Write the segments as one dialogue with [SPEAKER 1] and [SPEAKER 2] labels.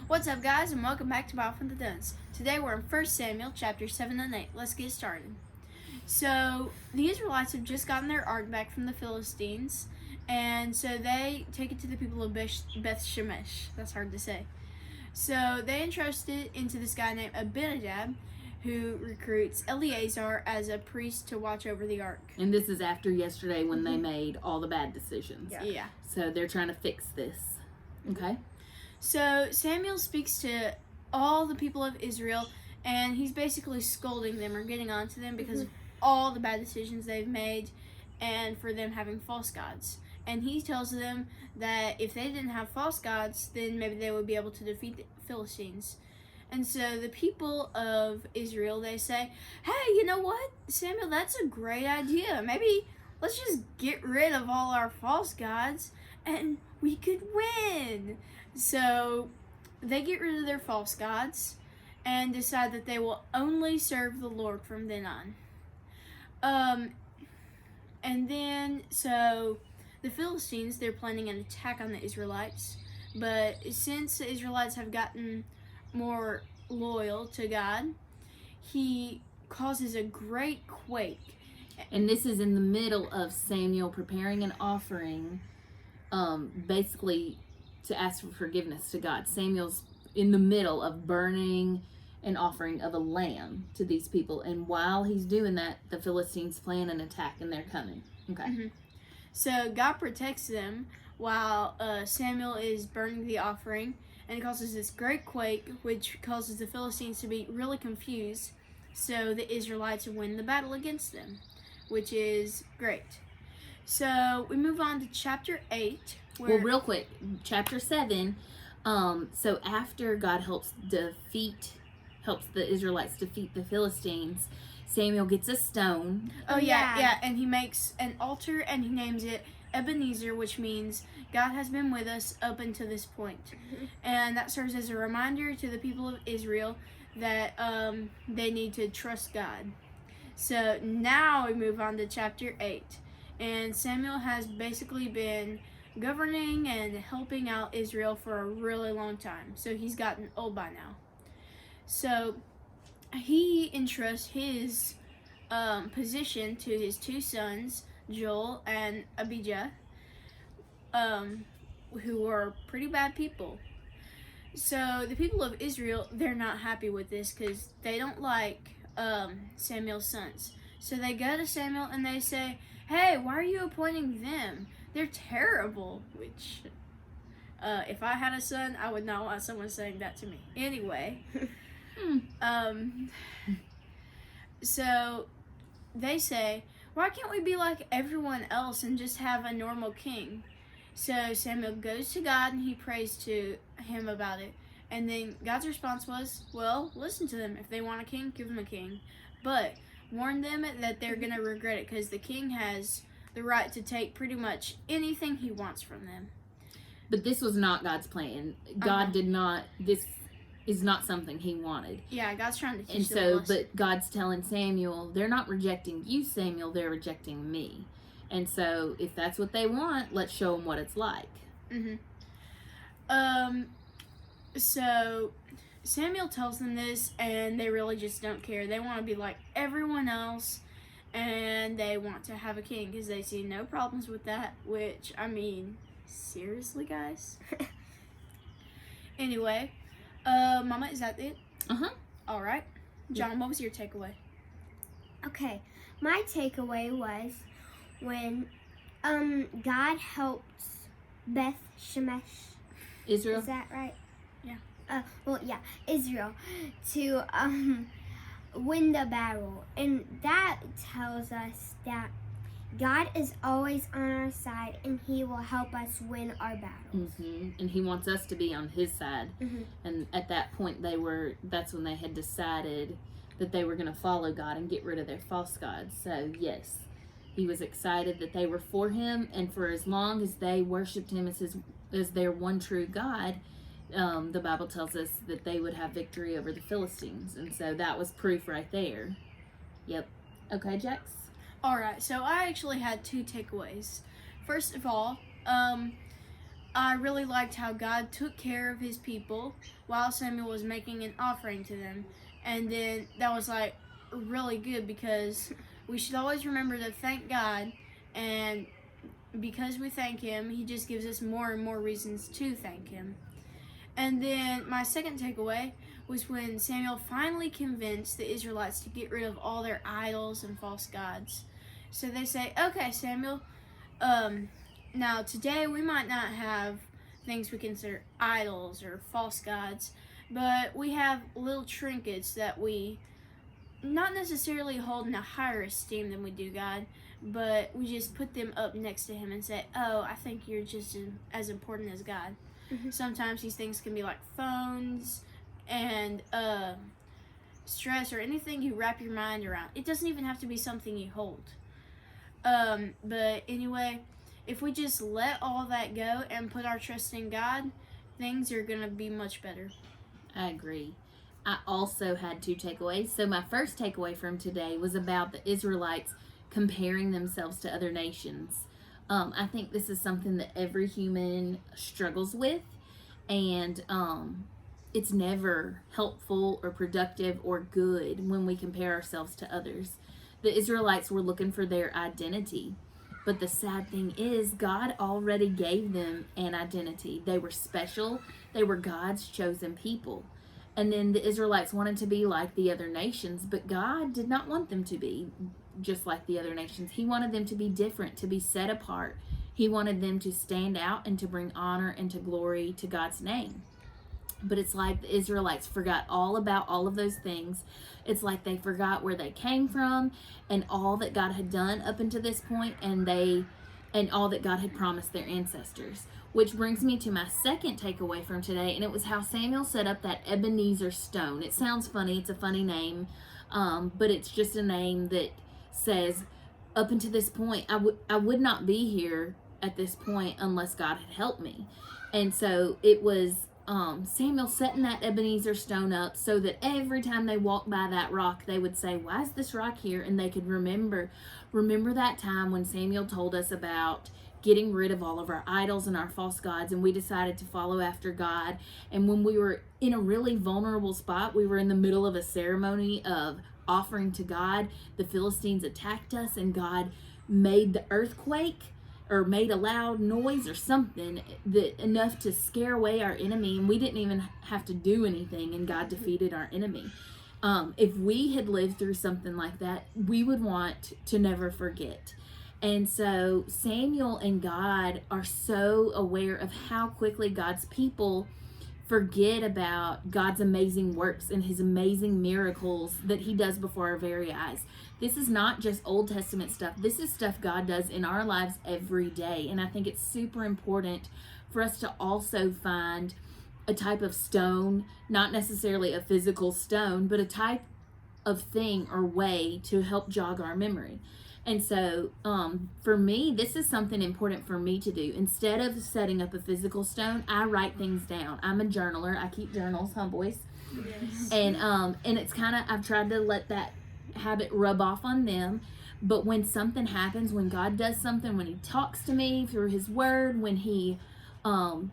[SPEAKER 1] What's up, guys, and welcome back to Bible from the Dunns. Today we're in 1 Samuel chapter 7 and 8. Let's get started. So, the Israelites have just gotten their ark back from the Philistines, and so they take it to the people of Beth Shemesh. That's hard to say. So, they entrust it into this guy named Abinadab, who recruits Eleazar as a priest to watch over the ark.
[SPEAKER 2] And this is after yesterday when they made all the bad decisions.
[SPEAKER 1] Yeah.
[SPEAKER 2] So they're trying to fix this. Okay?
[SPEAKER 1] So Samuel speaks to all the people of Israel, and he's basically scolding them or getting on to them because of all the bad decisions they've made and for them having false gods. And he tells them that if they didn't have false gods, then maybe they would be able to defeat the Philistines. And so the people of Israel, they say, hey, you know what, Samuel, that's a great idea. Maybe let's just get rid of all our false gods and we could win. So they get rid of their false gods and decide that they will only serve the Lord from then on. And then, so the Philistines, they're planning an attack on the Israelites. But since the Israelites have gotten more loyal to God, he causes a great quake.
[SPEAKER 2] And this is in the middle of Samuel preparing an offering, basically to ask for forgiveness to God. Samuel's in the middle of burning an offering of a lamb to these people. And while he's doing that, the Philistines plan an attack and they're coming. Okay.
[SPEAKER 1] So God protects them while Samuel is burning the offering, and it causes this great quake, which causes the Philistines to be really confused, so the Israelites win the battle against them, which is great. So we move on to chapter 8.
[SPEAKER 2] Well, real quick, chapter 7, so after God helps the Israelites defeat the Philistines, Samuel gets a stone.
[SPEAKER 1] Oh, yeah, and he makes an altar, and he names it Ebenezer, which means God has been with us up until this point. And that serves as a reminder to the people of Israel that they need to trust God. So now we move on to chapter 8. And Samuel has basically been governing and helping out Israel for a really long time. So he's gotten old by now. So he entrusts his position to his two sons, Joel and Abijah, who are pretty bad people. So the people of Israel, they're not happy with this because they don't like Samuel's sons. So they go to Samuel and they say, hey, why are you appointing them? They're terrible. Which, if I had a son, I would not want someone saying that to me. Anyway, so they say, why can't we be like everyone else and just have a normal king? So Samuel goes to God and he prays to him about it. And then God's response was, well, listen to them. If they want a king, give them a king. But warn them that they're going to regret it because the king has the right to take pretty much anything he wants from them.
[SPEAKER 2] But this was not God's plan. God did not, this is not something he wanted.
[SPEAKER 1] Yeah, God's trying to teach
[SPEAKER 2] and
[SPEAKER 1] them
[SPEAKER 2] so,
[SPEAKER 1] a lesson.
[SPEAKER 2] but God's telling Samuel, they're not rejecting you, Samuel, they're rejecting me. And so, if that's what they want, let's show them what it's like.
[SPEAKER 1] So Samuel tells them this, and they really just don't care. They want to be like everyone else, and they want to have a king because they see no problems with that. Which, I mean, seriously, guys? Anyway, Mama, is that it? All right. John, what was your takeaway?
[SPEAKER 3] Okay, my takeaway was when God helped Beth Shemesh.
[SPEAKER 2] Israel?
[SPEAKER 3] Is that right?
[SPEAKER 1] Yeah.
[SPEAKER 3] Israel to win the battle. And that tells us that God is always on our side and he will help us win our battles.
[SPEAKER 2] And he wants us to be on his side. And at that point, that's when they had decided that they were going to follow God and get rid of their false gods. So, yes, he was excited that they were for him, and for as long as they worshipped him as their one true God, the Bible tells us that they would have victory over the Philistines. And so that was proof right there. Yep. Okay, Jax?
[SPEAKER 1] All right, so I actually had two takeaways. First of all, I really liked how God took care of his people while Samuel was making an offering to them. And then that was like really good, because we should always remember to thank God, and because we thank him, he just gives us more and more reasons to thank him. And then my second takeaway was when Samuel finally convinced the Israelites to get rid of all their idols and false gods. So they say, okay, Samuel, now today we might not have things we consider idols or false gods, but we have little trinkets that we not necessarily hold in a higher esteem than we do God, but we just put them up next to him and say, oh, I think you're just as important as God. Sometimes these things can be like phones and stress or anything you wrap your mind around. It doesn't even have to be something you hold. But anyway, if we just let all that go and put our trust in God, things are going to be much better.
[SPEAKER 2] I agree. I also had 2 takeaways. So my first takeaway from today was about the Israelites comparing themselves to other nations. I think this is something that every human struggles with, and it's never helpful or productive or good when we compare ourselves to others. The Israelites were looking for their identity, but the sad thing is God already gave them an identity. They were special. They were God's chosen people. And then the Israelites wanted to be like the other nations, but God did not want them to be just like the other nations. He wanted them to be different, to be set apart. He wanted them to stand out and to bring honor and to glory to God's name. But it's like the Israelites forgot all about all of those things. It's like they forgot where they came from and all that God had done up until this point, and all that God had promised their ancestors. Which brings me to my second takeaway from today, and it was how Samuel set up that Ebenezer stone. It sounds funny. It's a funny name, but it's just a name that says, up until this point, I would not be here at this point unless God had helped me. And so it was Samuel setting that Ebenezer stone up so that every time they walked by that rock, they would say, why is this rock here? And they could remember that time when Samuel told us about getting rid of all of our idols and our false gods, and we decided to follow after God. And when we were in a really vulnerable spot, we were in the middle of a ceremony of offering to God, the Philistines attacked us, and God made the earthquake, or made a loud noise or something that enough to scare away our enemy, and we didn't even have to do anything, and God defeated our enemy. If we had lived through something like that, we would want to never forget. And so Samuel and God are so aware of how quickly God's people forget about God's amazing works and his amazing miracles that he does before our very eyes. This is not just Old Testament stuff. This is stuff God does in our lives every day. And I think it's super important for us to also find a type of stone, not necessarily a physical stone, but a type of thing or way to help jog our memory. And so for me, this is something important for me to do. Instead of setting up a physical stone, I write things down. I'm a journaler. I keep journals, huh, boys? Yes. And it's kind of, I've tried to let that habit rub off on them. But when something happens, when God does something, when he talks to me through his word, when he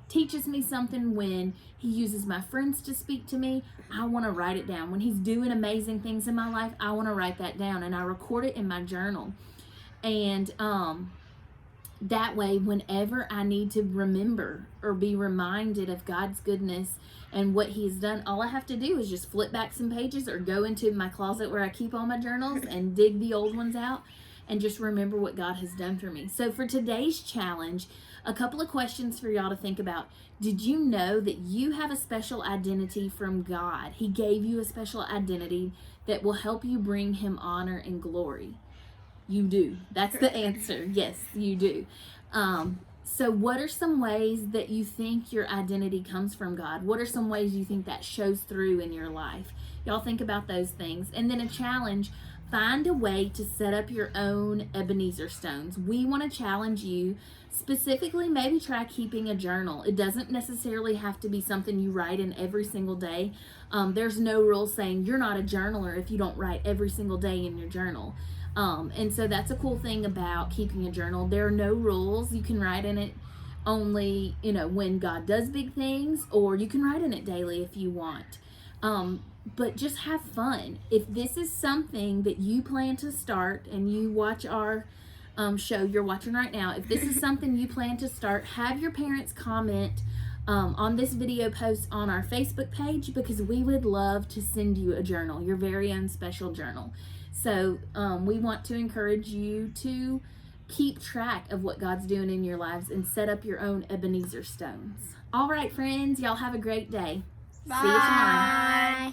[SPEAKER 2] teaches me something, when he uses my friends to speak to me, I want to write it down. When he's doing amazing things in my life, I want to write that down, and I record it in my journal. And that way, whenever I need to remember or be reminded of God's goodness and what he's done, all I have to do is just flip back some pages or go into my closet where I keep all my journals and dig the old ones out and just remember what God has done for me. So for today's challenge, a couple of questions for y'all to think about. Did you know that you have a special identity from God? He gave you a special identity that will help you bring him honor and glory. You do. That's the answer. Yes, you do. So what are some ways that you think your identity comes from God? What are some ways you think that shows through in your life? Y'all think about those things. And then a challenge, find a way to set up your own Ebenezer stones. We want to challenge you. Specifically, maybe try keeping a journal. It doesn't necessarily have to be something you write in every single day. There's no rule saying you're not a journaler if you don't write every single day in your journal. And so that's a cool thing about keeping a journal. There are no rules. You can write in it only, when God does big things, or you can write in it daily if you want. But just have fun. If this is something that you plan to start, and you watch our show you're watching right now, if this is something you plan to start, have your parents comment on this video post on our Facebook page, because we would love to send you a journal, your very own special journal. So we want to encourage you to keep track of what God's doing in your lives and set up your own Ebenezer stones. All right, friends, y'all have a great day.
[SPEAKER 1] Bye.
[SPEAKER 2] See you tomorrow.
[SPEAKER 3] Bye.